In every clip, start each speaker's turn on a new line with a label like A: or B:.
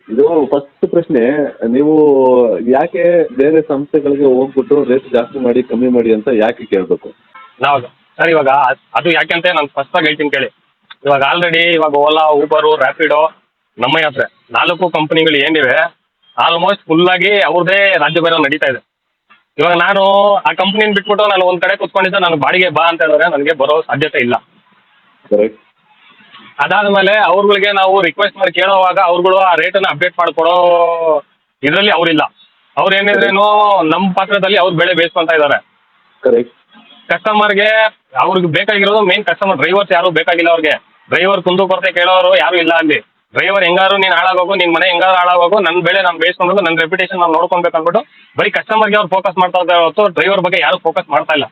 A: ಇದು ಫಸ್ಟ್ ಪ್ರಶ್ನೆ. ನೀವು ಯಾಕೆ ಬೇರೆ ಸಂಸ್ಥೆಗಳಿಗೆ ಹೋಗ್ಬಿಟ್ಟು ರೇಟ್ ಜಾಸ್ತಿ ಮಾಡಿ ಕಮ್ಮಿ ಮಾಡಿ ಅಂತ ಯಾಕೆ ಕೇಳಬೇಕು?
B: ನಾವು ಸರ್ ಇವಾಗ ಅದು ಯಾಕೆಂತ ನಾನು ಸ್ಪಷ್ಟವಾಗಿ ಹೇಳ್ತೀನಿ ಕೇಳಿ. ಇವಾಗ ಆಲ್ರೆಡಿ ಇವಾಗ ಓಲಾ, ಊಬರು, ರ್ಯಾಪಿಡೋ, ನಮ್ಮ ಯಾತ್ರೆ 4 ಕಂಪನಿಗಳು ಏನಿವೆ ಆಲ್ಮೋಸ್ಟ್ ಫುಲ್ಲಾಗಿ ಅವ್ರದ್ದೇ ರಾಜ್ಯಭಾರ ನಡೀತಾ ಇದೆ. ಇವಾಗ ನಾನು ಆ ಕಂಪ್ನಿನ ಬಿಟ್ಬಿಟ್ಟು ನಾನು ಒಂದು ಕಡೆ ಕುತ್ಕೊಂಡಿದ್ದೆ, ನಾನು ಬಾಡಿಗೆ ಬಾ ಅಂತ ಹೇಳಿದ್ರೆ ನನಗೆ ಬರೋ ಸಾಧ್ಯತೆ ಇಲ್ಲ.
A: ಕರೆಕ್ಟ್.
B: ಅದಾದಮೇಲೆ ಅವ್ರುಗಳಿಗೆ ನಾವು ರಿಕ್ವೆಸ್ಟ್ ಮಾಡಿ ಕೇಳೋವಾಗ ಅವ್ರುಗಳು ಆ ರೇಟನ್ನು ಅಪ್ಡೇಟ್ ಮಾಡಿಕೊಡೋ ಇದರಲ್ಲಿ ಅವರಿಲ್ಲ. ಅವ್ರು ಏನಿದ್ರೇನು ನಮ್ಮ ಪಾತ್ರದಲ್ಲಿ ಅವ್ರು ಬೆಳೆ ಬೇಯಿಸ್ಕೊಂತ ಇದ್ದಾರೆ.
A: ಕರೆಕ್ಟ್.
B: ಕಸ್ಟಮರ್ಗೆ ಅವ್ರಿಗೆ ಬೇಕಾಗಿರೋದು ಮೇನ್ ಕಸ್ಟಮರ್, ಡ್ರೈವರ್ಸ್ ಯಾರು ಬೇಕಾಗಿಲ್ಲ ಅವ್ರಿಗೆ. ಡ್ರೈವರ್ ಕುಂದು ಕೊರತೆ ಕೇಳೋರು ಯಾರು ಇಲ್ಲ ಅಲ್ಲಿ. ಡ್ರೈವರ್ ಹೆಂಗಾರು ನೀನು ಹಾಳಾಗೋಗು, ನಿನ್ನ ಮನೆ ಹೆಂಗಾರು ಹಾಳಾಗೋಗು, ನನ್ನ ಬೆಳೆ ನಾನು ಬೇಯಿಸ್ಕೊಂಡು ನನ್ನ ರೆಪ್ಯುಟೇಷನ್ ನಾನು ನೋಡ್ಕೊಬೇಕು ಅಂದ್ಬಿಟ್ಟು ಬರೀ ಕಸ್ಟಮರ್ಗೆ ಅವ್ರು ಫೋಕಸ್ ಮಾಡ್ತಾ ಇದ್ದಾರೆ ಹೊರತು ಡ್ರೈವರ್ ಬಗ್ಗೆ ಯಾರು ಫೋಕಸ್ ಮಾಡ್ತಾ ಇಲ್ಲ.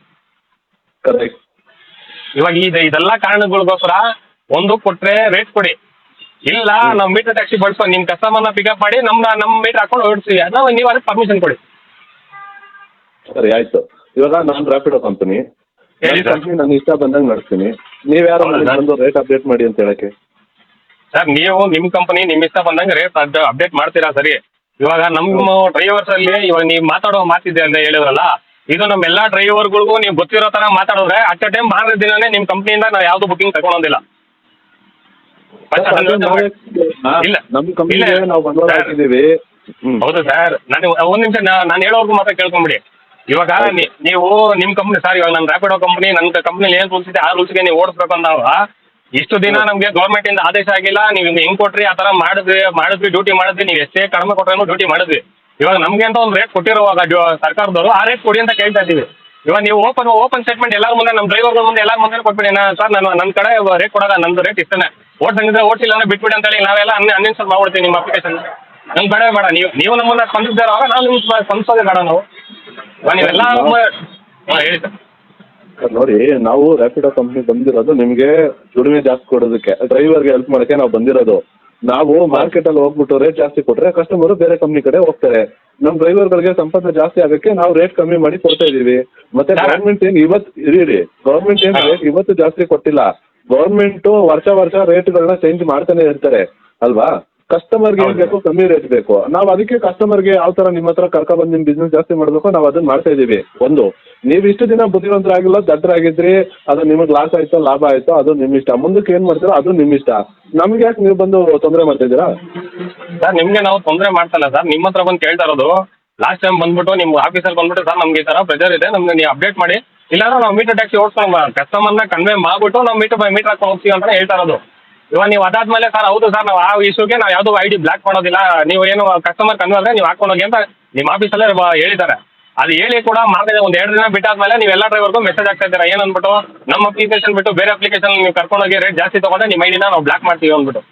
A: ಕರೆಕ್ಟ್.
B: ಇವಾಗ ಇದೆಲ್ಲ ಕಾರಣಗಳಿಗೋಸ್ಕರ ಒಂದು ಕೊಟ್ಟರೆ ರೇಟ್ ಕೊಡಿ, ಇಲ್ಲ ನಾವು ಮೀಟರ್ ಟ್ಯಾಕ್ಸಿ ಬಳಸ್ಕೊಂಡು ನಿಮ್ಮ ಕಸ್ಟಮರ್ನ ಪಿಕಪ್ ಮಾಡಿ ನಮ್ಮ ಮೀಟರ್ ಹಾಕೊಂಡು ಹೊರಡ್ತೀವಿ, ನಾವು ನೀವು ಅದಕ್ಕೆ ಪರ್ಮಿಷನ್ ಕೊಡಿ.
A: ಸರಿ ಆಯ್ತು. ಇವಾಗ ನಾನು ರ್ಯಾಪಿಡೋ ಕಂಪನಿ,
B: ಹೇಳಿ ಸರ್.
A: ಕಂಪ್ನಿ ನಾನು ಇಷ್ಟ ಬಂದಂಗೆ ನಡೆಸ್ತೀನಿ. ನೀವು ಯಾರು
B: ಹೌದಾ ಸರ್?
A: ಬಂದು ರೇಟ್ ಅಪ್ಡೇಟ್ ಮಾಡಿ ಅಂತ ಹೇಳಕ್ಕೆ?
B: ಸರ್ ನೀವು ನಿಮ್ಮ ಕಂಪನಿ ನಿಮ್ಮ ಇಷ್ಟ ಬಂದಂಗೆ ರೇಟ್ ಅಪ್ಡೇಟ್ ಮಾಡ್ತೀರಾ ಸರಿ. ಇವಾಗ ನಮ್ಮ ಡ್ರೈವರ್ಸ್ ಅಲ್ಲಿ ಇವಾಗ ನೀವು ಮಾತಾಡೋ ಮಾತಿದೆ ಅಂತ ಹೇಳಿದ್ರಲ್ಲ, ಇದು ನಮ್ಮ ಎಲ್ಲ ಡ್ರೈವರ್ಗಳಿಗೂ ನೀವು ಗೊತ್ತಿರೋ ಥರ ಮಾತಾಡಿದ್ರೆ ಅಟ್ ಎ ಟೈಮ್ ಮಾಡಿದ ದಿನನೇ ನಿಮ್ಮ ಕಂಪ್ನಿಯಿಂದ ನಾವು ಯಾವುದು ಬುಕಿಂಗ್ ತಗೊಳೋದಿಲ್ಲ. ಇಲ್ಲ
A: ನಮ್ಮ ಕಂಪ್ನಿಗೆ ನಾವು ಬಂಡವಾಳ ಹಾಕಿದ್ದೀವಿ.
B: ಹೌದು ಸರ್. ನಾನು ಒಂದು ನಿಮಿಷ ನಾನು ಹೇಳೋರ್ಗು ಮಾತ್ರ ಕೇಳ್ಕೊಂಬಿಡಿ. ಇವಾಗ ನೀವು ನಿಮ್ಮ ಕಂಪ್ನಿ ಸರ್, ಇವಾಗ ನನ್ನ ರ್ಯಾಪಿಡೋ ಕಂಪ್ನಿ, ನನ್ನ ಕಂಪ್ನಿಲಿ ಏನು ರೂಲ್ಸ್ ಇದೆ ಆ ರೂಲ್ಸ್ಗೆ ನೀವು ಓಡಿಸ್ಬೇಕು ಅಂದಾಗ ಇಷ್ಟು ದಿನ ನಮಗೆ ಗೌರ್ಮೆಂಟಿಂದ ಆದೇಶ ಆಗಿಲ್ಲ, ನೀವು ಹೆಂಗೆ ಕೊಟ್ರಿ ಆ ಥರ ಮಾಡಿದ್ವಿ ಡ್ಯೂಟಿ ಮಾಡಿದ್ವಿ, ನೀವು ಎಷ್ಟೇ ಕಡಿಮೆ ಕೊಟ್ಟರು ಡ್ಯೂಟಿ ಮಾಡಿದ್ವಿ. ಇವಾಗ ನಮಗೆ ಅಂತ ಒಂದು ರೇಟ್ ಕೊಟ್ಟಿರುವಾಗ ಸರ್ಕಾರದವರು ಆ ರೇಟ್ ಕೊಡಿ ಅಂತ ಕೇಳ್ತಾ ಇದ್ದೀವಿ. ಇವಾಗ ನೀವು ಓಪನ್ ಸ್ಟೇಟ್ಮೆಂಟ್ ಎಲ್ಲರ ಮುಂದೆ, ನಮ್ಮ ಡ್ರೈವರ್ಗಳ ಮುಂದೆ ಎಲ್ಲರ ಮುಂದೆ ಕೊಟ್ಬಿಡಿ, ಸರ್ ನನ್ನ ಕಡೆ ರೇಟ್ ಕೊಡೋಣ, ನಂದು ರೇಟ್ ಇಷ್ಟೇ, ಓಡ್ಸಂಗಿದ್ರೆ ಓಡಿಸಿಲ್ಲ ಅಂದ್ರೆ ಬಿಟ್ಬಿಡಿ ಅಂತೇಳಿ ನಾವೆಲ್ಲ ಅನ್ಇನ್ಸ್ಟಾಲ್ ಮಾಡ್ಬಿಡ್ತೀವಿ ನಿಮ್ಮ ಅಪ್ಲಿಕೇಶನ್. ನಂಗೆ ಬೇಡ ನೀವು ನಮ್ಮನ್ನ ಸ್ಪಂದಿಸಿದಾರವಾಗ ನಾವು ನಿಮ್ಗೆ ಸ್ಪಂದಿಸೋದೇ ಬೇಡ. ನಾವು ನೀವೆಲ್ಲ ಹೇಳಿ ಸರ್.
A: ನೋಡಿ, ನಾವು ರ್ಯಾಪಿಡೋ ಕಂಪ್ನಿ ಬಂದಿರೋದು ನಿಮಗೆ ದುಡಿಮೆ ಜಾಸ್ತಿ ಕೊಡೋದಕ್ಕೆ, ಡ್ರೈವರ್ಗೆ ಹೆಲ್ಪ್ ಮಾಡೋಕ್ಕೆ ನಾವು ಬಂದಿರೋದು. ನಾವು ಮಾರ್ಕೆಟಲ್ಲಿ ಹೋಗ್ಬಿಟ್ಟು ರೇಟ್ ಜಾಸ್ತಿ ಕೊಟ್ಟರೆ ಕಸ್ಟಮರು ಬೇರೆ ಕಂಪ್ನಿ ಕಡೆ ಹೋಗ್ತಾರೆ. ನಮ್ಮ ಡ್ರೈವರ್ಗಳಿಗೆ ಸಂಪಾದನೆ ಜಾಸ್ತಿ ಆಗೋಕ್ಕೆ ನಾವು ರೇಟ್ ಕಮ್ಮಿ ಮಾಡಿ ಕೊಡ್ತಾ ಇದ್ದೀವಿ. ಮತ್ತೆ ಗೌರ್ಮೆಂಟ್ ಏನು ಗೌರ್ಮೆಂಟ್ ಏನು ರೇಟ್ ಇವತ್ತು ಜಾಸ್ತಿ ಕೊಟ್ಟಿಲ್ಲ. ಗೌರ್ಮೆಂಟು ವರ್ಷ ರೇಟ್ಗಳನ್ನ ಚೇಂಜ್ ಮಾಡ್ತಾನೆ ಇರ್ತಾರೆ ಅಲ್ವಾ? ಕಸ್ಟಮರ್ಗೆ ಏನು ಬೇಕು, ಕಮ್ಮಿ ರೇಟ್ ಬೇಕು. ನಾವು ಅದಕ್ಕೆ ಕಸ್ಟಮರ್ಗೆ ಯಾವ ಥರ ನಿಮ್ಮ ಹತ್ರ ಕರ್ಕೊಬಂದು ನಿಮ್ಮ ಬಿಸ್ನೆಸ್ ಜಾಸ್ತಿ ಮಾಡಬೇಕು ನಾವು ಅದನ್ನ ಮಾಡ್ತಾ ಇದ್ದೀವಿ. ಒಂದು, ನೀವು ಇಷ್ಟು ದಿನ ಬುದ್ಧಿವಂತರಾಗಿಲ್ಲ, ದಡ್ಡರಾಗಿದ್ರಿ, ಅದು ನಿಮಗೆ ಲಾಸ್ ಆಯಿತೋ ಲಾಭ ಆಯಿತೋ ಅದು ನಿಮ್ಮ ಇಷ್ಟ. ಮುಂದಕ್ಕೆ ಏನು ಮಾಡ್ತೀರೋ ಅದು ನಿಮ್ಮ ಇಷ್ಟ. ನಮ್ಗೆ ಯಾಕೆ ನೀವು ಬಂದು ತೊಂದರೆ ಮಾಡ್ತಾ ಇದ್ದೀರಾ
B: ಸರ್? ನಿಮಗೆ ನಾವು ತೊಂದರೆ ಮಾಡ್ತಲ್ಲ ಸರ್, ನಿಮ್ಮ ಹತ್ರ ಬಂದು ಕೇಳ್ತಾ ಇರೋದು. ಲಾಸ್ಟ್ ಟೈಮ್ ಬಂದ್ಬಿಟ್ಟು ನಿಮ್ಮ ಆಫೀಸಲ್ಲಿ ಬಂದ್ಬಿಟ್ಟು ಸರ್ ನಮ್ಗೆ ಈ ಥರ ಪ್ರೆಜರ್ ಇದೆ, ನಮ್ಗೆ ನೀವು ಅಪ್ಡೇಟ್ ಮಾಡಿ, ಇಲ್ಲಾಂದ್ರೆ ನಾವು ಮೀಟರ್ ಟ್ಯಾಕ್ಸಿ ಓಡಿಸ್ಕೊಂಡು ಕಸ್ಟಮರ್ನ ಕನ್ವೆ ಮಾಡಿಬಿಟ್ಟು ನಾವು ಮೀಟರ್ ಬೈ ಮೀಟರ್ ಹಾಕೊಂಡು ಹೋಗ್ತೀವಿ ಅಂತ ಹೇಳ್ತಾ ಇರೋದು. ಇವಾಗ ನೀವು ಅದಾದ್ಮೇಲೆ ಸರ್ ಹೌದು ಸರ್ ನಾವು ಆ ಇಶ್ಯೂಗೆ ನಾವು ಯಾವುದೂ ID ಬ್ಲಾಕ್ ಮಾಡೋದಿಲ್ಲ, ನೀವು ಏನು ಕಸ್ಟಮರ್ ಕನ್ವೆ ಆದರೆ ನೀವು ಹಾಕೊಂಡು ಹೋಗಿ ಅಂತ ನಿಮ್ಮ ಆಫೀಸಲ್ಲೇ ಹೇಳಿದ್ದಾರೆ. ಅದು ಹೇಳಿ ಕೂಡ ಮಾಡಿದೆ ಒಂದು 2 ದಿನ ಬಿಟ್ಟಾದ್ಮೇಲೆ ನೀವೆಲ್ಲ ಡ್ರೈವರ್ಗೂ ಮೆಸೇಜ್ ಆಗ್ತಾ ಇದ್ದೀರಾ ಏನಂದ್ಬಿಟ್ಟು, ನಮ್ಮ ಅಪ್ಲಿಕೇಶನ್ ಬಿಟ್ಟು ಬೇರೆ ಅಪ್ಲಿಕೇಶನ್ ನೀವು ಕರ್ಕೊಂಡೋಗಿ ರೇಟ್ ಜಾಸ್ತಿ ತೊಗೊಂಡ್ರೆ ನಿಮ್ಮ ID ನಾವು ಬ್ಲಾಕ್ ಮಾಡ್ತೀವಿ ಅಂದ್ಬಿಟ್ಟು.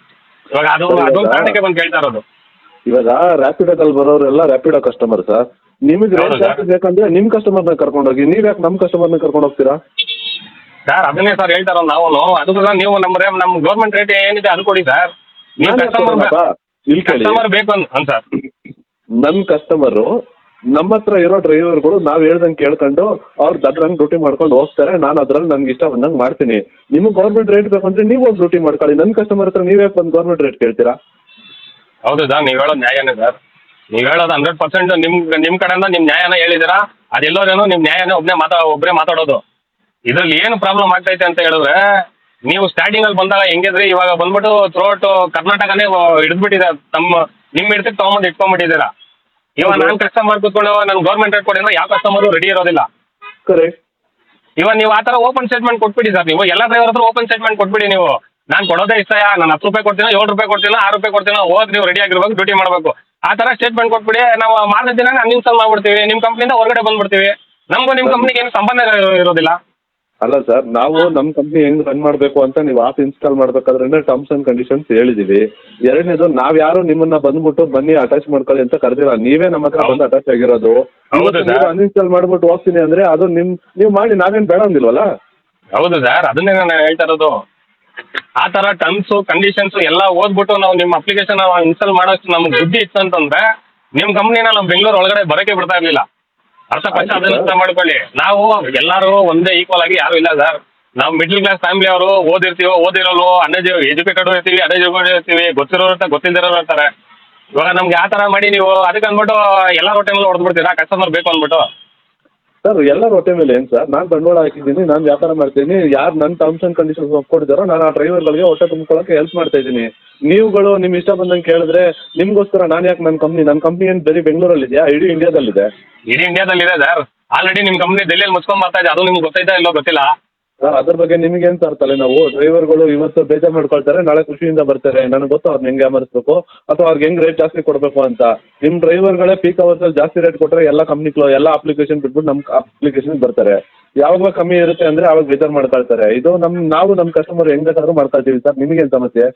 B: ಇವಾಗ ಅದೊಂದು ಕಾರಣಕ್ಕೆ ಬಂದು ಕೇಳ್ತಾ ಇರೋದು.
A: ಇವಾಗ ರ್ಯಾಪಿಡೋದಲ್ಲಿ ಬರೋರೆಲ್ಲ ರ್ಯಾಪಿಡೋ ಕಸ್ಟಮರ್ ಸರ್. ನಿಮಗೆ ರೇಟ್ ಜಾಸ್ತಿ ಬೇಕಂದ್ರೆ ನಿಮ್ಮ ಕಸ್ಟಮರ್ನ ಕರ್ಕೊಂಡೋಗಿ, ನೀವು ಯಾಕೆ ನಮ್ಮ ಕಸ್ಟಮರ್ನ ಕರ್ಕೊಂಡು ಹೋಗ್ತೀರಾ
B: ಸರ್? ಅದನ್ನೇ ಸರ್ ಹೇಳ್ತಾ ಇರೋದು ನಾವು. ಅದಕ್ಕೂ ನೀವು ನಮ್ಮ ಗೌರ್ಮೆಂಟ್ ರೇಟ್ ಏನಿದೆ ಅದು ಕೊಡಿ ಸರ್. ನೀವು ಕಸ್ಟಮರ್ ಬೇಕು ಸರ್.
A: ನನ್ನ ಕಸ್ಟಮರು ನಮ್ಮ ಹತ್ರ ಇರೋ ಡ್ರೈವರ್ಗಳು ನಾವು ಹೇಳ್ದಂಗೆ ಕೇಳ್ಕೊಂಡು ಅವ್ರು ದಡ್ರಂಗೆ ಡ್ಯೂಟಿ ಮಾಡ್ಕೊಂಡು ಹೋಗ್ತಾರೆ. ನಾನು ಅದ್ರಲ್ಲಿ ನನಗೆ ಇಷ್ಟ ಬಂದಂಗೆ ಮಾಡ್ತೀನಿ. ನಿಮಗೆ ಗೌರ್ಮೆಂಟ್ ರೇಟ್ ಬೇಕಂದ್ರೆ ನೀವು ಹೋಗಿ ಡ್ಯೂಟಿ ಮಾಡ್ಕೊಳ್ಳಿ. ನನ್ನ ಕಸ್ಟಮರ್ ಹತ್ರ ನೀವೇ ಬಂದು ಗೌರ್ಮೆಂಟ್ ರೇಟ್ ಕೇಳ್ತೀರಾ?
B: ಹೌದು ಸರ್, ನೀವು ಹೇಳೋದು ನ್ಯಾಯನೇ ಸರ್. ನೀವು ಹೇಳೋದು 100% ನಿಮ್ಮ ಕಡೆಯಿಂದ ನಿಮ್ಮ ನ್ಯಾಯನ ಹೇಳಿದ್ದೀರಾ. ಅದೆಲ್ಲೋರೇನೋ ನಿಮ್ಮ ನ್ಯಾಯನೇ ಒಬ್ಬರೇ ಮಾತಾಡೋದು. ಇದರಲ್ಲಿ ಏನು ಪ್ರಾಬ್ಲಮ್ ಆಗ್ತೈತೆ ಅಂತ ಹೇಳಿದ್ರೆ, ನೀವು ಸ್ಟಾರ್ಟಿಂಗಲ್ಲಿ ಬಂದಾಗ ಹೆಂಗಿದ್ರಿ, ಇವಾಗ ಬಂದ್ಬಿಟ್ಟು ಥ್ರೂಔಟ್ ಕರ್ನಾಟಕನೇ ಹಿಡಿದ್ಬಿಟ್ಟಿದೆ. ನಿಮ್ಮ ಹಿಡ್ತಕ್ಕೆ ತೊಗೊಂಬಂದು ಇಟ್ಕೊಂಡ್ಬಿಟ್ಟಿದ್ದೀರಾ. ಇವಾಗ ನಾನು ಕಸ್ಟಮರ್ ಕೂತ್ಕೊಂಡು ನಾನು ಗೌರ್ಮೆಂಟ್ ರೇಟ್ ಕೊಡಿ ಅಂದ್ರೆ ಯಾವ ಕಸ್ಟಮರು ರೆಡಿ ಇರೋದಿಲ್ಲ.
A: ಕರೆಕ್ಟ್.
B: ಇವಾಗ ನೀವು ಆ ಥರ ಓಪನ್ ಸ್ಟೇಟ್ಮೆಂಟ್ ಕೊಟ್ಬಿಡಿ ಸರ್. ನೀವು ಎಲ್ಲ ಡ್ರೈವರ್ ಹತ್ರ ಓಪನ್ ಸ್ಟೇಟ್ಮೆಂಟ್ ಕೊಟ್ಬಿಡಿ. ನೀವು ನಾನು ಕೊಡೋದೇ ಇಷ್ಟ, ನಾನು 10 ರೂಪಾಯಿ ಕೊಡ್ತೀನೋ 7 ರೂಪಾಯಿ ಕೊಡ್ತೀನೋ 6 ರೂಪಾಯಿ ಕೊಡ್ತೀನೋ, ಹೋಗಿ ನೀವು ರೆಡಿ ಆಗಿರ್ಬೇಕು, ಡ್ಯೂಟಿ ಮಾಡಬೇಕು. ಆ ಥರ ಸ್ಟೇಟ್ಮೆಂಟ್ ಕೊಟ್ಬಿಡಿ. ನಾವು ಮಾರನೇ ದಿನ ಅನ್ಇನ್ಸ್ಟಾಲ್ ಮಾಡ್ಬಿಡ್ತೀವಿ, ನಿಮ್ಮ ಕಂಪ್ನಿಯಿಂದ ಹೊರಗಡೆ ಬಂದ್ಬಿಡ್ತೀವಿ. ನಮಗೂ ನಿಮ್ಮ ಕಂಪ್ನಿಗೆ ಏನು ಸಂಬಂಧ ಇರೋದಿಲ್ಲ.
A: ಅಲ್ಲ ಸರ್, ನಾವು ನಮ್ಮ ಕಂಪ್ನಿ ಹೆಂಗ್ ರನ್ ಮಾಡಬೇಕು ಅಂತ ನೀವು ಆಪ್ ಇನ್ಸ್ಟಾಲ್ ಮಾಡ್ಬೇಕಾದ್ರೆ ಟರ್ಮ್ಸ್ ಅಂಡ್ ಕಂಡೀಷನ್ಸ್ ಹೇಳಿದೀವಿ. ಎರಡನೇದು, ನಾವ್ ಯಾರು ನಿಮ್ಮನ್ನ ಬಂದ್ಬಿಟ್ಟು ಬನ್ನಿ ಅಟ್ಯಾಚ್ ಮಾಡ್ಕೊಳ್ಳಿ ಅಂತ ಕರೆದಿಲ್ಲ, ನೀವೇ ನಮ್ಮ ಹತ್ರ ಬಂದು ಅಟ್ಯಾಚ್ ಆಗಿರೋದು. ಅನ್ಇನ್ಸ್ಟಾಲ್ ಮಾಡ್ಬಿಟ್ಟು ಹೋಗ್ತೀನಿ ಅಂದ್ರೆ ಅದು ನೀವು ಮಾಡಿ, ನಾವೇನ್ ಬೇಡ ಅಂದಿಲ್ವಲ್ಲ.
B: ಹೌದು ಸರ್, ಅದನ್ನೇ ನಾನು ಹೇಳ್ತಾ ಇರೋದು. ಆ ಥರ ಟರ್ಮ್ಸು ಕಂಡೀಷನ್ಸ್ ಎಲ್ಲ ಓದ್ಬಿಟ್ಟು ನಾವು ನಿಮ್ಮ ಅಪ್ಲಿಕೇಶನ್ ಇನ್ಸ್ಟಾಲ್ ಮಾಡೋಷ್ಟು ನಮ್ಗೆ ಬುದ್ಧಿ ಇತ್ತು ಅಂತಂದ್ರೆ ನಿಮ್ಮ ಕಂಪ್ನಿನ ನಾವು ಬೆಂಗಳೂರು ಒಳಗಡೆ ಬರೋಕೆ ಬಿಡ್ತಾ ಇರಲಿಲ್ಲ. ಅದನ್ನ ಅರ್ಥ ಮಾಡ್ಕೊಳ್ಳಿ. ನಾವು ಎಲ್ಲರೂ ಒಂದೇ ಈಕ್ವಲ್ ಆಗಿ ಯಾರು ಇಲ್ಲ ಸರ್. ನಾವು ಮಿಡ್ಲ್ ಕ್ಲಾಸ್ ಫ್ಯಾಮಿಲಿ ಅವರು, ಓದಿರೋರು, ಎಜುಕೇಟೆಡ್ ಇರ್ತೀವಿ, ಅನ್ಎಜುಕೇಟೆಡ್ ಇರ್ತೀವಿ, ಗೊತ್ತಿರೋರು ಇರ್ತಾರೆ, ಗೊತ್ತಿಲ್ದಿರೋರು ಇರ್ತಾರೆ. ಇವಾಗ ನಮ್ಗೆ ಆ ಥರ ಮಾಡಿ ನೀವು ಅದಕ್ಕೆ ಅಂದ್ಬಿಟ್ಟು ಎಲ್ಲ ಟೈಮಲ್ಲಿ ಹೊಡೆದ್ಬಿಡ್ತೀರಾ ಕಸ್ಟಮರ್ ಬೇಕು ಅಂದ್ಬಿಟ್ಟು.
A: ಸರ್ ಎಲ್ಲರ ಹೊಟ್ಟೆ ಮೇಲೆ ಏನು ಸರ್, ನಾನು ಬಂಡವಾಳ ಹಾಕಿದ್ದೀನಿ, ನಾನು ವ್ಯಾಪಾರ ಮಾಡ್ತೀನಿ, ಯಾರು ನನ್ನ ಟರ್ಮ್ಸ್ ಆ್ಯಂಡ್ ಕಂಡೀಷನ್ಸ್ ಒಪ್ಕೊಂಡಿದ್ದಾರೋ ನಾನು ಆ ಡ್ರೈವರ್ಗಳಿಗೆ ಹೊಟ್ಟೆ ತುಂಬ್ಕೊಳ್ಳೋಕೆ ಹೆಲ್ಪ್ ಮಾಡ್ತಾ ಇದ್ದೀನಿ. ನೀವುಗಳು ನಿಮ್ಮ ಇಷ್ಟ ಬಂದಂಗೆ ಕೇಳಿದ್ರೆ ನಿಮಗೋಸ್ಕರ ನಾನು ಯಾಕೆ ನನ್ನ ಕಂಪ್ನಿ ಏನು ಬರೀ ಬೆಂಗಳೂರಲ್ಲಿದೆಯಾ, ಇಡೀ ಇಂಡಿಯಾದಲ್ಲಿದೆ.
B: ಇಡೀ ಇಂಡಿಯಾದಲ್ಲಿದೆ ಸರ್. ಆಲ್ರೆಡಿ ನಿಮ್ಮ ಕಂಪ್ನಿ ಡೆಲ್ಲಿಯಲ್ಲಿ ಮುಚ್ಕೊಂಡ್ ಬರ್ತಾ ಇದೆ, ಅದು ನಿಮ್ಗೆ ಗೊತ್ತೈತಾ ಇಲ್ಲೋ ಗೊತ್ತಿಲ್ಲ.
A: ಸರ್ ಅದ್ರ ಬಗ್ಗೆ ನಿಮಗೇನು ಸರ್ ತಲೆನೋವು? ಡ್ರೈವರ್ಗಳು ಇವತ್ತು ಬೇಜಾರು ಮಾಡ್ಕೊಳ್ತಾರೆ, ನಾಳೆ ಖುಷಿಯಿಂದ ಬರ್ತಾರೆ. ನನಗೆ ಗೊತ್ತು ಅವ್ರನ್ನ ಹೆಂಗೆ ಅಮರಿಸ್ಬೇಕು ಅಥವಾ ಅವ್ರಿಗೆ ಹೆಂಗೆ ರೇಟ್ ಜಾಸ್ತಿ ಕೊಡಬೇಕು ಅಂತ. ನಿಮ್ಮ ಡ್ರೈವರ್ಗಳೇ ಪೀಕ್ ಅವರ್ಸಲ್ಲಿ ಜಾಸ್ತಿ ರೇಟ್ ಕೊಟ್ಟರೆ ಎಲ್ಲ ಎಲ್ಲ ಅಪ್ಲಿಕೇಶನ್ ಬಿಟ್ಬಿಟ್ಟು ನಮ್ಮ ಅಪ್ಲಿಕೇಶನ್ಗೆ ಬರ್ತಾರೆ. ಯಾವಾಗ ಕಮ್ಮಿ ಇರುತ್ತೆ ಅಂದರೆ ಅವಾಗ ಬೇಜಾರು ಮಾಡ್ಕೊಳ್ತಾರೆ. ಇದು ನಾವು ನಮ್ಮ ಕಸ್ಟಮರ್ ಹೆಂಗೆ ಬೇಕಾದ್ರೂ ಮಾಡ್ಕೊಳ್ತೀವಿ ಸರ್, ನಿಮಗೇನು ಸಮಸ್ಯೆ?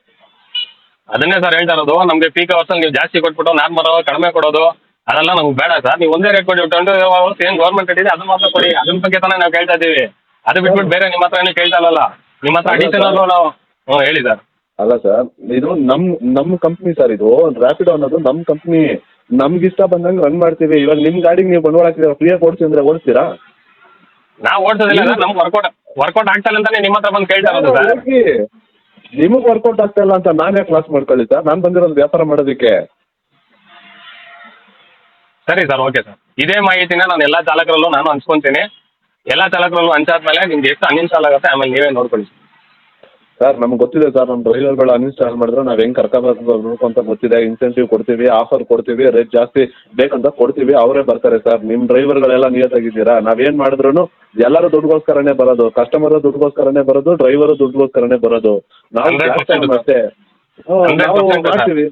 B: ಅದನ್ನೇ ಸರ್ ಹೇಳ್ತಾ ಇರೋದು, ನಮಗೆ ಪೀಕ್ ಅವರ್ಸಲ್ಲಿ ನೀವು ಜಾಸ್ತಿ ಕೊಟ್ಬಿಟ್ಟು ನಾರ್ಮಲ್ ಕಡಿಮೆ ಕೊಡೋದು ಅದೆಲ್ಲ ನಮ್ಗೆ ಬೇಡ ಸರ್. ನೀವು ಒಂದೇ ರೇಟ್ ಕೊಡಿ, 20 ಅವರ್ಸ್ ಏನು ಗೌರ್ಮೆಂಟ್ ರೇಟ್ ಇದೆ ಅದನ್ನ ಮಾತ್ರ ಕೊಡಿ. ಅದ್ರ ಬಗ್ಗೆ ತಾನೇ ನಾವು ಕೇಳ್ತಾ ಇದ್ದೀವಿ. ಅದು ಬಿಟ್ಬಿಟ್ಟು ಬೇರೆ ನಿಮ್ಮ ಹತ್ರ ಏನು ಕೇಳ್ತಾ ಇಲ್ಲಲ್ಲ. ನಿಮ್ಮ ಹತ್ರ ಅಡಿಷನಲ್ ನಾವು ಹೇಳಿ ಸರ್.
A: ಅಲ್ಲ ಸರ್, ಇದು ನಮ್ಮ ಕಂಪ್ನಿ ಸರ್, ಇದು ರ್ಯಾಪಿಡೋ ಅನ್ನೋದು ನಮ್ಮ ಕಂಪ್ನಿ. ನಮ್ಗೆ ಇಷ್ಟ ಬಂದಂಗೆ ರನ್ ಮಾಡ್ತೀವಿ. ಇವಾಗ ನಿಮ್ಮ ಗಾಡಿಗೆ ನೀವು ಬಂಡವಾಳ ಹಾಕಿದ್ರೆ ಫ್ರೀಯಾಗಿ ಓಡಿಸಿ ಅಂದರೆ ಓಡಿಸ್ತೀರಾ?
B: ನಾವು ಓಡಿಸೋದಿಲ್ಲ ಸರ್, ನಮ್ಗೆ ವರ್ಕೌಟ್ ಆಗ್ತಾ ಇಲ್ಲ ಅಂತಾನೆ ನಿಮ್ಮ ಹತ್ರ ಬಂದು ಕೇಳ್ತಾ ಇರೋದು ಸರ್.
A: ನಿಮಗೆ ವರ್ಕೌಟ್ ಆಗ್ತಾ ಇಲ್ಲ ಅಂತ ನಾನು ಯಾಕೆ ಕ್ಲಾಸ್ ಮಾಡ್ಕೊಳ್ಳಿ ಸರ್? ನಾನು ಬಂದಿರೋದು ವ್ಯಾಪಾರ ಮಾಡೋದಕ್ಕೆ.
B: ಸರಿ ಸರ್, ಓಕೆ ಸರ್. ಇದೇ ಮಾಹಿತಿನ ನಾನು ಎಲ್ಲ ಚಾಲಕರಲ್ಲೂ ನಾನು ಹಂಚ್ಕೊಂತೀನಿ. ಎಲ್ಲ ಚಾಲಕರಲ್ಲೂ ಹಂಚಾದ್ಮೇಲೆ ನಿಮ್ಗೆ ಎಷ್ಟು ಅನ್ಇನ್ಸ್ಟಾಲ್ ಆಗುತ್ತೆ ಆಮೇಲೆ ನೀವೇ ನೋಡ್ಕೊಳ್ಳಿ
A: ಸರ್. ನಮ್ಗೆ ಗೊತ್ತಿದೆ ಸರ್, ನಮ್ಮ ಡ್ರೈವರ್ಗಳು ಅನ್ಇನ್ಸ್ಟಾಲ್ ಮಾಡಿದ್ರೆ ನಾವು ಹೆಂಗೆ ಕರ್ಕೋಬೇಕು ಅಂತ ಗೊತ್ತಿದೆ. ಇನ್ಸೆಂಟಿವ್ ಕೊಡ್ತೀವಿ, ಆಫರ್ ಕೊಡ್ತೀವಿ, ರೇಟ್ ಜಾಸ್ತಿ ಬೇಕಂತ ಕೊಡ್ತೀವಿ, ಅವರೇ ಬರ್ತಾರೆ ಸರ್. ನಿಮ್ಮ ಡ್ರೈವರ್ಗಳೆಲ್ಲ ನಿಯತ್ತಾಗಿದ್ದೀರಾ? ನಾವೇನು ಮಾಡಿದ್ರು ಎಲ್ಲರೂ ದುಡ್ಡುಗೋಸ್ಕರನೇ ಬರೋದು, ಕಸ್ಟಮರು ದುಡ್ಡುಗೋಸ್ಕರನೇ ಬರೋದು, ಡ್ರೈವರು ದುಡ್ಡುಗೋಸ್ಕರನೇ ಬರೋದು. ನಾವು
B: 100%
A: ಮತ್ತೆ ನಾವು
B: 100%
A: ಮಾಡ್ತೀವಿ.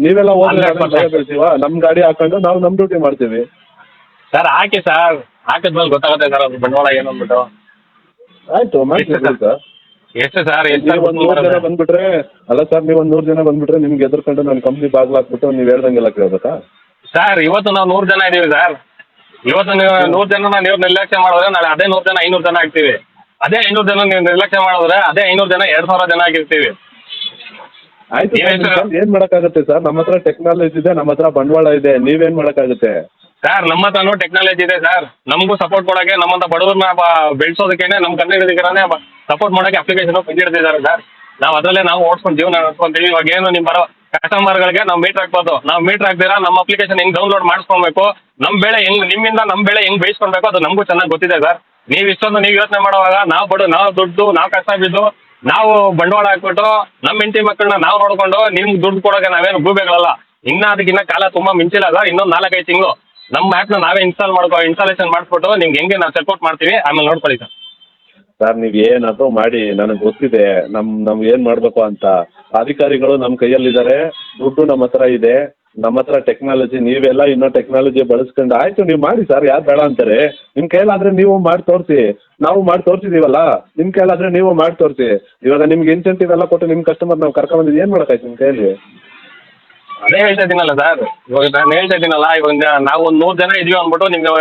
A: ನೀವೆಲ್ಲ ಹೋಗ್ತೀವ, ನಮ್ಮ ಗಾಡಿ ಹಾಕೊಂಡು ನಾವು ನಮ್ಮ ಡ್ಯೂಟಿ ಮಾಡ್ತೀವಿ
B: ಸರ್. ಹಾಕಿ ಸರ್, ಹಾಕಿದ್ಮೇಲೆ ಗೊತ್ತಾಗುತ್ತೆ ಸರ್ ಅದು ಬಂಡವಾಳ ಏನು ಅಂದ್ಬಿಟ್ಟು.
A: ಆಯ್ತು ಮಾಡ್ತೀವಿ ಸರ್.
B: ಎಷ್ಟು ಸರ್?
A: ನೀವು ಒಂದು 100 ಜನ ಬಂದ್ಬಿಟ್ರೆ, ಅಲ್ಲ ಸರ್, ನೀವು ಒಂದು 100 ಜನ ಬಂದ್ಬಿಟ್ರೆ ನಿಮ್ಗೆ ಎದುರ್ಕೊಂಡು ನನ್ನ ಕಂಪ್ನಿ ಬಾಗ್ಲು ಹಾಕ್ಬಿಟ್ಟು ನೀವು ಹೇಳ್ದಂಗೆಲ್ಲ ಕೇಳ್ಬೇಕಾ
B: ಸರ್? ಇವತ್ತು ನಾವು 100 ಜನ ಇದ್ದೀವಿ ಸರ್. ಇವತ್ತು ನೀವು 100 ಜನ ನೀವು ನಿರ್ಲಕ್ಷ್ಯ ಮಾಡಿದ್ರೆ ನಾಳೆ ಅದೇ 100 ಜನ 500 ಜನ ಆಗ್ತೀವಿ. ಅದೇ 500 ಜನ ನೀವು ನಿರ್ಲಕ್ಷ್ಯ ಮಾಡಿದ್ರೆ ಅದೇ 500 ಜನ 2000 ಜನ ಆಗಿರ್ತೀವಿ.
A: ಆಯ್ತು ಏನ್ ಮಾಡಕ್ಕಾಗುತ್ತೆ ಸರ್? ನಮ್ಮ ಹತ್ರ ಟೆಕ್ನಾಲಜಿ ಇದೆ, ನಮ್ಮ ಹತ್ರ ಬಂಡವಾಳ ಇದೆ, ನೀವೇನ್ ಮಾಡಕ್ಕಾಗುತ್ತೆ
B: ಸರ್? ನಮ್ಮ ಹತ್ರನೂ ಟೆಕ್ನಾಲಜಿ ಇದೆ ಸರ್. ನಮಗೂ ಸಪೋರ್ಟ್ ಕೊಡೋಕೆ, ನಮ್ಮಂತ ಬಡವ್ರನ್ನ ಬೆಳೆಸೋದಕ್ಕೇನೆ ನಮ್ಮ ಕನ್ನಡಿಗರನ್ನೇ ಸಪೋರ್ಟ್ ಮಾಡೋಕೆ ಅಪ್ಲಿಕೇಶನ್ ಹಿಡಿದಿದ್ದಾರೆ ಸರ್. ನಾವು ಅದರಲ್ಲೇ ನಾವು ಓಡಿಸ್ಕೊಂಡು ಜೀವನ ನಡೆಸ್ಕೊಂತೀವಿ. ಇವಾಗ ಏನು ನಿಮ್ಮ ಬರೋ ಕಸ್ಟಮರ್ಗಳಿಗೆ ನಾವು ಮೀಟರ್ ಹಾಕ್ಬೋದು. ನಾವು ಮೀಟರ್ ಹಾಕ್ದಿರಾ ನಮ್ಮ ಅಪ್ಲಿಕೇಶನ್ ಹೆಂಗೆ ಡೌನ್ಲೋಡ್ ಮಾಡಿಸ್ಕೊಬೇಕು, ನಮ್ಮ ಬೆಳೆ ಹೆಂಗೆ ನಿಮ್ಮಿಂದ ನಮ್ಮ ಬೆಳೆ ಹೆಂಗೆ ಬೇಯಿಸ್ಕೊಳ್ಬೇಕು ಅದು ನಮಗೂ ಚೆನ್ನಾಗಿ ಗೊತ್ತಿದೆ ಸರ್. ನೀವು ಇಷ್ಟೊಂದು ನೀವು ಯೋಚನೆ ಮಾಡುವಾಗ ನಾವು ದುಡ್ಡು ನಾವು ಕಷ್ಟ ಬಿದ್ದು ನಾವು ಬಂಡವಾಳ ಹಾಕ್ಬಿಟ್ಟು ನಮ್ಮ ಹೆಂಡತಿ ಮಕ್ಕಳನ್ನ ನಾವು ನೋಡ್ಕೊಂಡು ನಿಮ್ಗೆ ದುಡ್ಡು ಕೊಡೋಕೆ ನಾವೇನು ಗೂಬೆಗಳಲ್ಲ. ಅದಕ್ಕಿನ್ನ ಕಾಲ ತುಂಬ ಮಿಂಚಿಲ್ಲ ಸರ್. ಇನ್ನೊಂದು 4-5 ತಿಂಗಳು ನಮ್ಮ ಆ್ಯಪ್ನ ನಾವೇ ಇನ್ಸ್ಟಾಲೇಷನ್ ಮಾಡಿಸ್ಬಿಟ್ಟು ನಿಮ್ಗೆ ಹೆಂಗೆ ನಾವು ಸಪೋರ್ಟ್ ಮಾಡ್ತೀವಿ, ಆಮೇಲೆ ನೋಡ್ಕೊಳ್ಳಿ ಸರ್.
A: ಸರ್ ನೀವು ಏನಾದರೂ ಮಾಡಿ, ನನಗೆ ಗೊತ್ತಿದೆ ನಮ್ಗೆ ಏನು ಮಾಡಬೇಕು ಅಂತ. ಅಧಿಕಾರಿಗಳು ನಮ್ಮ ಕೈಯಲ್ಲಿದ್ದಾರೆ, ದುಡ್ಡು ನಮ್ಮ ಹತ್ರ ಇದೆ, ನಮ್ಮ ಹತ್ರ ಟೆಕ್ನಾಲಜಿ. ನೀವೆಲ್ಲ ಇನ್ನೂ ಟೆಕ್ನಾಲಜಿ ಬಳಸ್ಕೊಂಡು ಆಯ್ತು ನೀವು ಮಾಡಿ ಸರ್, ಯಾರು ಬೇಡ ಅಂತಾರೆ? ನಿಮ್ಮ ಕೈಲಾದರೆ ನೀವು ಮಾಡಿ ತೋರಿಸಿ. ನಾವು ಮಾಡಿ ತೋರಿಸಿದೀವಲ್ಲ, ನಿಮ್ಮ ಕೈಲಾದರೆ ನೀವು ಮಾಡಿ ತೋರಿಸಿ. ಇವಾಗ ನಿಮ್ಗೆ ಇನ್ಸೆಂಟಿವ್ ಎಲ್ಲ ಕೊಟ್ಟು ನಿಮ್ಮ ಕಸ್ಟಮರ್ ನಾವು ಕರ್ಕೊಂಬಂದಿದ್ದು ಏನು ಮಾಡೋಕ್ಕಾಯ್ತು ನಿಮ್ಮ ಕೈಯಲ್ಲಿ?
B: ಅದೇ ಹೇಳ್ತಾ ಇದ್ದೀನಲ್ಲ ಸರ್, ಇವಾಗ ನಾನು ಹೇಳ್ತಾ ಇದ್ದೀನಲ್ಲ, ಇವಾಗ ನಾವು ಒಂದು 100 ಜನ ಇದೀವಿ ಅಂದ್ಬಿಟ್ಟು ನಿಮ್ಗೆ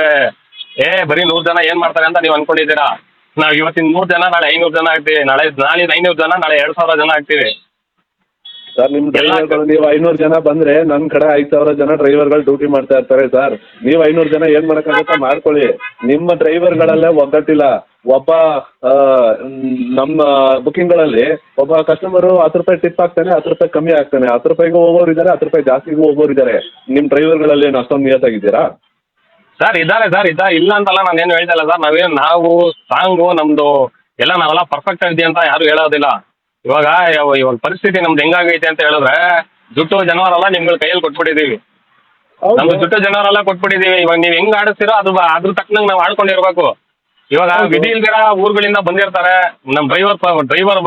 B: ಬರೀ 100 ಜನ ಏನು ಮಾಡ್ತಾರೆ ಅಂತ ನೀವು ಅನ್ಕೊಂಡಿದ್ದೀರಾ? ನಾವು ಇವತ್ತಿನ 100 ಜನ ನಾಳೆ 500 ಜನ ಆಗ್ತೀವಿ, ನಾಳೆ 500 ಜನ, ನಾಳೆ 2000 ಜನ ಆಗ್ತೀವಿ
A: ಸರ್. ನಿಮ್ಮ ಡ್ರೈವರ್ಗಳು ನೀವು 500 ಜನ ಬಂದರೆ ನನ್ನ ಕಡೆ 5000 ಜನ ಡ್ರೈವರ್ಗಳು ಡ್ಯೂಟಿ ಮಾಡ್ತಾ ಇರ್ತಾರೆ ಸರ್. ನೀವು 500 ಜನ ಏನು ಮಾಡೋಕ್ಕಾಗುತ್ತಾ ಮಾಡ್ಕೊಳ್ಳಿ. ನಿಮ್ಮ ಡ್ರೈವರ್ಗಳಲ್ಲೇ ಒಗ್ಗಟ್ಟಿಲ್ಲ. ಒಬ್ಬ ನಮ್ಮ ಬುಕ್ಕಿಂಗ್ಗಳಲ್ಲಿ ಒಬ್ಬ ಕಸ್ಟಮರು 10 ರೂಪಾಯಿ ಟಿಪ್ ಹಾಕ್ತಾನೆ, 10 ರೂಪಾಯಿ ಕಮ್ಮಿ ಆಗ್ತಾನೆ, 10 ರೂಪಾಯಿಗೂ ಹೋಗೋರು ಇದ್ದಾರೆ, 10 ರೂಪಾಯಿ ಜಾಸ್ತಿಗೂ ಹೋಗೋರು ಇದ್ದಾರೆ. ನಿಮ್ಮ ಡ್ರೈವರ್ಗಳಲ್ಲಿ ಏನು ಅಷ್ಟೊಂದು ನಿಯತ್ತಾಗಿದ್ದೀರಾ
B: ಸರ್? ಇದ್ದಾರೆ ಸರ್, ಇಲ್ಲ ಅಂತಲ್ಲ, ನಾನು ಏನು ಹೇಳ್ತಾ ಇಲ್ಲ ಸರ್. ನಾವು ಸಾಂಗು ನಮ್ಮದು ಎಲ್ಲ ನಾವೆಲ್ಲ ಪರ್ಫೆಕ್ಟ್ ಇದೆ ಅಂತ ಯಾರು ಹೇಳೋದಿಲ್ಲ. ಇವಾಗ ಪರಿಸ್ಥಿತಿ ನಮ್ದು ಹೆಂಗಾಗೈತೆ ಅಂತ ಹೇಳಿದ್ರೆ, ಜುಟ್ಟು ಜನವರೆಲ್ಲ ನಿಮ್ಗಳ ಕೈಯಲ್ಲಿ ಕೊಟ್ಬಿಟ್ಟಿದ್ದೀವಿ. ನಮ್ದು ಜುಟ್ಟು ಜನವರೆಲ್ಲ ಕೊಟ್ಬಿಟ್ಟಿದ್ದೀವಿ. ಇವಾಗ ನೀವು ಹೆಂಗ್ ಆಡಿಸ್ತೀರೋ ಅದ್ರ ತಕ್ಕನಂಗೆ ನಾವು ಆಡ್ಕೊಂಡಿರ್ಬೇಕು. ಇವಾಗ ವಿಧಿ ಇಲ್ದಿರ ಊರುಗಳಿಂದ ಬಂದಿರ್ತಾರೆ. ನಮ್ಮ ಡ್ರೈವರ್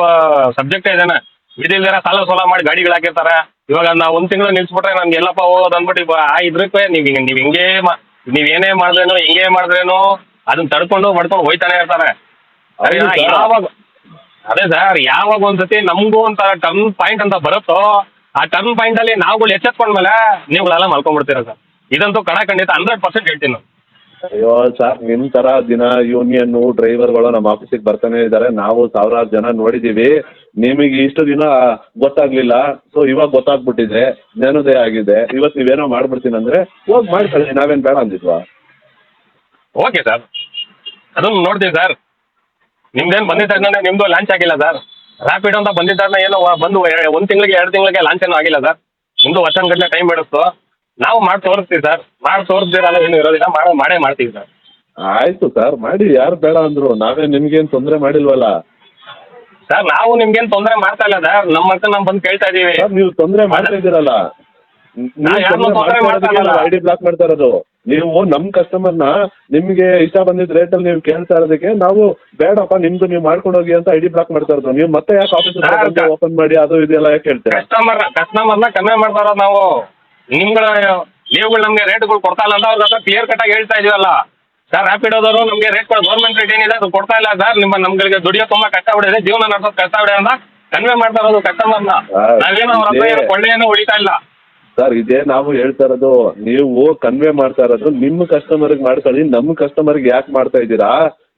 B: ಸಬ್ಜೆಕ್ಟೇ ಇದೇನೆ. ವಿಧಿ ಇಲ್ದಿರ ಸಾಲ ಮಾಡಿ ಗಾಡಿಗಳು ಹಾಕಿರ್ತಾರೆ. ಇವಾಗ ನಾವು 1 ತಿಂಗಳು ನಿಲ್ಸ್ಬಿಟ್ರೆ ನನ್ಗೆ ಎಲ್ಲಪ್ಪ ಹೋಗೋದು ಅಂದ್ಬಿಟ್ಟು ಇದ್ರಕ್ಕೆ ನೀವು ಏನೇ ಮಾಡಿದ್ರೇನು ಹಿಂಗೇ ಮಾಡಿದ್ರೇನು ಅದನ್ನ ತಡ್ಕೊಂಡು ಮಾಡ್ಕೊಂಡು ಹೋಯ್ತಾನೆ ಇರ್ತಾರೆ. ಯಾವಾಗ ಅದೇ ಸರ್, ಯಾವಾಗ ಒಂದ್ಸತಿ ನಮಗೂ ಒಂಥರ ಟರ್ನ್ ಪಾಯಿಂಟ್ ಅಂತ ಬರುತ್ತೋ ಆ ಟರ್ನ್ ಪಾಯಿಂಟ್ ಅಲ್ಲಿ ನಾವುಗಳು ಎಚ್ಚೆತ್ಕೊಂಡ್ಮೇಲೆ ನೀವುಗಳೆಲ್ಲ ಮಲ್ಕೊಂಡ್ಬಿಡ್ತೀರ ಸರ್. ಇದಂತೂ ಖಂಡಿತ 100% ಹೇಳ್ತೀನಿ ನಾನು.
A: ಅಯ್ಯೋ ಸರ್, ನಿಮ್ಮ ಥರ ದಿನ ಯೂನಿಯನ್ ಡ್ರೈವರ್ಗಳು ನಮ್ಮ ಆಫೀಸಿಗೆ ಬರ್ತಾನೆ ಇದ್ದಾರೆ. ನಾವು 1000 ಜನ ನೋಡಿದ್ದೀವಿ. ನಿಮಗೆ ಇಷ್ಟು ದಿನ ಗೊತ್ತಾಗ್ಲಿಲ್ಲ, ಸೊ ಇವಾಗ ಗೊತ್ತಾಗ್ಬಿಟ್ಟಿದೆ, ಜ್ಞಾನೋದಯ ಆಗಿದೆ. ಇವತ್ತು ನೀವೇನೋ ಮಾಡ್ಬಿಡ್ತೀನಿ ಅಂದರೆ ಹೋಗಿ ಮಾಡ್ಕೊಳ್ಳಿ, ನಾವೇನು ಬೇಡ ಅಂದಿದ್ವಾ?
B: ಓಕೆ ಸರ್, ಅದನ್ನು ನೋಡ್ತೀವಿ ಸರ್. ನಿಮ್ದೇನು ಬಂದಿದ್ದ ತಕ್ಷಣ ನಿಮ್ಮದು ಲಾಂಚ್ ಆಗಿಲ್ಲ ಸರ್. ರ್ಯಾಪಿಡ್ ಅಂತ ಬಂದಿದ್ದ ತಕ್ಷಣ ಏನೋ ಬಂದು 1 ತಿಂಗಳಿಗೆ 2 ತಿಂಗಳಿಗೆ ಲಾಂಚ್ ಏನೂ ಆಗಿಲ್ಲ ಸರ್. ನಿಮ್ದು ವರ್ಷಗಟ್ಟಲೆ ಟೈಮ್ ಹಿಡಿಸ್ತು. ನಾವು ಮಾಡಿ ತೋರಿಸ್ತೀವಿ ಸರ್, ಮಾಡಿ ತೋರಿಸ್ದಿರಲ್ಲ ಏನು ಇರೋದಿಲ್ಲ, ಮಾಡೇ ಮಾಡ್ತೀವಿ ಸರ್.
A: ಆಯ್ತು ಸರ್, ಮಾಡಿ, ಯಾರು ಬೇಡ ಅಂದ್ರು, ನಾವೇ ನಿಮ್ಗೇನು ತೊಂದರೆ ಮಾಡಿಲ್ವಲ್ಲ.
B: ಸರ್ ನಾವು ನಿಮ್ಗೇನು ತೊಂದರೆ ಮಾಡ್ತಾ ಇಲ್ಲ ಸರ್, ನಮ್ಮ ಹತ್ರ ನಾವು ಬಂದು ಕೇಳ್ತಾ ಇದೀವಿ.
A: ಸರ್ ನೀವು ತೊಂದರೆ ಮಾಡ್ತಾ ಇದ್ದೀರಲ್ಲ,
B: ನಾವ್ ಯಾರ್ನೂ ತೊಂದ್ರೆ ಮಾಡ್ತಾ ಇಲ್ಲ.
A: ಐಡಿ ಬ್ಲಾಕ್ ಮಾಡ್ತಾ ಇರೋದು ನೀವು. ನಮ್ ಕಸ್ಟಮರ್ನ ನಿಮ್ಗೆ ಇಷ್ಟ ಬಂದಿದ್ದ ರೇಟಲ್ಲಿ ನೀವು ಕೇಳ್ತಾ ಇರೋದಕ್ಕೆ ನಾವು ಬೇಡಪ್ಪ ನಿಮ್ದು ನೀವು ಮಾಡ್ಕೊಂಡು ಹೋಗಿ ಅಂತ ಐಡಿ ಬ್ಲಾಕ್ ಮಾಡ್ತಾ ಇರೋದು. ನೀವು ಮತ್ತೆ ಯಾಕೆ ಆಫೀಸ್ ಓಪನ್ ಮಾಡಿ ಅದು ಇದೆಲ್ಲ ಯಾಕೆ ಹೇಳ್ತೀರಾ?
B: ಕಸ್ಟಮರ್ನ ಕನ್ವೆ ಮಾಡ್ತಾ ಇರೋದು ನಾವು. ನೀವುಗಳು ನಮಗೆ ರೇಟ್ಗಳು ಕೊಡ್ತಾ ಇಲ್ಲ ಅಂತ ಅವ್ರ ಹತ್ರ ಕ್ಲಿಯರ್ ಕಟ್ ಆಗಿ ಹೇಳ್ತಾ ಇದೀವಲ್ಲ ಸರ್. ರ್ಯಾಪಿಡೋದವರು ನಮಗೆ ರೇಟ್ ಗೌರ್ಮೆಂಟ್ ರೇಟ್ ಏನಿದೆ ಅದು ಕೊಡ್ತಾ ಇಲ್ಲ ಸರ್. ನಮ್ಗಳಿಗೆ ದುಡಿಯೋ ತುಂಬಾ ಕಷ್ಟ ಬಿಡಿದೆ, ಜೀವನ ನಡೆಸೋದು ಕಷ್ಟ ಬಿಡೆ ಅಂತ ಕನ್ವೆ ಮಾಡ್ತಾ ಇರೋದು ಕಸ್ಟಮರ್ನ. ನಾವೇನೋ ಅವ್ರ ಹತ್ರ ಏನೋ ಕೊಳ್ಳೆಯನ್ನು ಹೊಡಿತಾ ಇಲ್ಲ
A: ಸರ್. ಇದೇ ನಾವು ಹೇಳ್ತಾ ಇರೋದು, ನೀವು ಕನ್ವೆ ಮಾಡ್ತಾ ಇರೋದು ನಿಮ್ಮ ಕಸ್ಟಮರ್ಗೆ ಮಾಡ್ಕೊಳ್ಳಿ, ನಮ್ಮ ಕಸ್ಟಮರ್ಗೆ ಯಾಕೆ ಮಾಡ್ತಾ ಇದ್ದೀರಾ?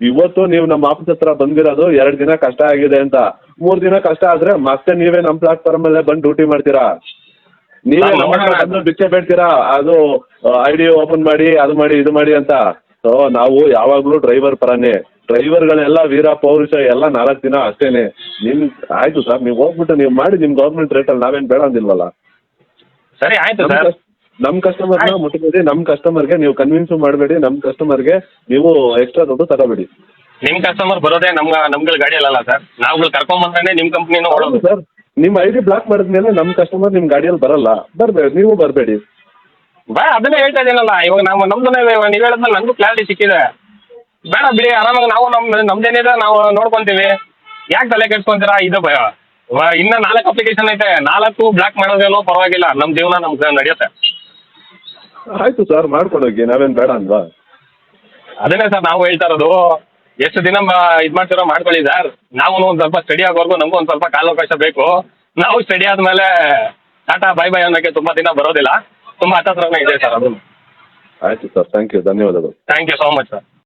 A: ಇವತ್ತು ನೀವು ನಮ್ಮ ಆಫೀಸ್ ಹತ್ರ ಬಂದಿರೋದು 2 ದಿನ ಕಷ್ಟ ಆಗಿದೆ ಅಂತ, 3 ದಿನ ಕಷ್ಟ ಆದ್ರೆ ಮತ್ತೆ ನೀವೇ ನಮ್ಮ ಪ್ಲಾಟ್ಫಾರ್ಮ್ ಅಲ್ಲೇ ಬಂದು ಡ್ಯೂಟಿ ಮಾಡ್ತೀರಾ, ನೀವೇ ನಮ್ಮ ಭಿಕ್ಷೆ ಬೇಡ್ತೀರಾ, ಅದು ಐಡಿ ಓಪನ್ ಮಾಡಿ ಅದು ಮಾಡಿ ಇದು ಮಾಡಿ ಅಂತ. ಸೊ ನಾವು ಯಾವಾಗಲೂ ಡ್ರೈವರ್ ಪರನೇ. ಡ್ರೈವರ್ಗಳೆಲ್ಲ ವೀರ ಪೌರುಷ ಎಲ್ಲ 4 ದಿನ ಅಷ್ಟೇನೆ. ಆಯ್ತು ಸರ್, ನೀವು ಹೋಗ್ಬಿಟ್ಟು ನೀವು ಮಾಡಿ ನಿಮ್ಮ ಗೌರ್ಮೆಂಟ್ ರೇಟಲ್ಲಿ, ನಾವೇನು ಬೇಡ ಅಂದಿಲ್ವಲ್ಲ.
B: ಸರಿ ಆಯ್ತು ಸರ್.
A: ನಮ್ಮ ಕಸ್ಟಮರ್ನ ಮುಟ್ಟಬೇಡಿ, ನಮ್ಮ ಕಸ್ಟಮರ್ಗೆ ನೀವು ಕನ್ವಿನ್ಸು ಮಾಡಬೇಡಿ, ನಮ್ಮ ಕಸ್ಟಮರ್ಗೆ ನೀವು ಎಕ್ಸ್ಟ್ರಾ ದುಡ್ಡು ತಗೋಬೇಡಿ.
B: ನಿಮ್ಮ ಕಸ್ಟಮರ್ ಬರೋದೇ ನಮ್ಗಳ ಗಾಡಿ ಅಲ್ಲಲ್ಲ ಸರ್, ನಾವುಗಳು ಕರ್ಕೊಂಬಂದ್ರೆ ನಿಮ್ಮ ಕಂಪ್ನಿನೂ
A: ಹೌದು ಸರ್. ನಿಮ್ಮ ಐಡಿ ಬ್ಲಾಕ್ ಮಾಡಿದ್ಮೇಲೆ ನಮ್ಮ ಕಸ್ಟಮರ್ ನಿಮ್ಮ ಗಾಡಿಯಲ್ಲಿ ಬರಲ್ಲ, ನೀವು ಬರಬೇಡಿ.
B: ಅದನ್ನೇ ಹೇಳ್ತಾ ಇದ್ದೀನಲ್ಲ, ಇವಾಗ ನಮ್ದು ನೀವು ಹೇಳಿದ್ಮೇಲೆ ನನಗೂ ಕ್ಲಾರಿಟಿ ಸಿಕ್ಕಿದೆ. ಬೇಡ ಬಿಡಿ, ಆರಾಮಾಗಿ ನಾವು ನಮ್ದೇನಿದೆ ನಾವು ನೋಡ್ಕೊಂತೀವಿ. ಯಾಕೆ ತಲೆ ಕೆಡ್ಸ್ಕೊಂತೀರಾ? ಇದು ಇನ್ನ 4 ಅಪ್ಲಿಕೇಶನ್ ಐತೆ, 4 ಬ್ಲಾಕ್ ಮಾಡೋದೇನೋ ಪರವಾಗಿಲ್ಲ, ನಮ್ಮ ಜೀವನ ನಮ್ಗೆ ನಡೆಯುತ್ತೆ.
A: ಆಯ್ತು ಸರ್, ಮಾಡ್ಕೊಂಡೋಗಿ, ನಾವೇನು ಬೇಡ ಅಲ್ವಾ?
B: ಅದನ್ನೇ ಸರ್ ನಾವು ಹೇಳ್ತಾ ಇರೋದು. ಎಷ್ಟು ದಿನ ಇದು ಮಾಡ್ತಿರೋ ಮಾಡ್ಕೊಳ್ಳಿ ಸರ್. ನಾವು ಒಂದು ಸ್ವಲ್ಪ ಸ್ಟಡಿ ಆಗೋವರೆಗೂ ನಮಗೂ ಒಂದು ಸ್ವಲ್ಪ ಕಾಲಾವಕಾಶ ಬೇಕು. ನಾವು ಸ್ಟಡಿ ಆದಮೇಲೆ ಟಾಟಾ ಬೈ ಬೈ ಅನ್ನೋಕ್ಕೆ ತುಂಬ ದಿನ ಬರೋದಿಲ್ಲ. ತುಂಬ ಹತ್ತತ್ರನೇ ಇದೆ ಸರ್ ಅದು.
A: ಆಯ್ತು ಸರ್, ಥ್ಯಾಂಕ್ ಯು, ಧನ್ಯವಾದಗಳು.
B: Thank you so much sir.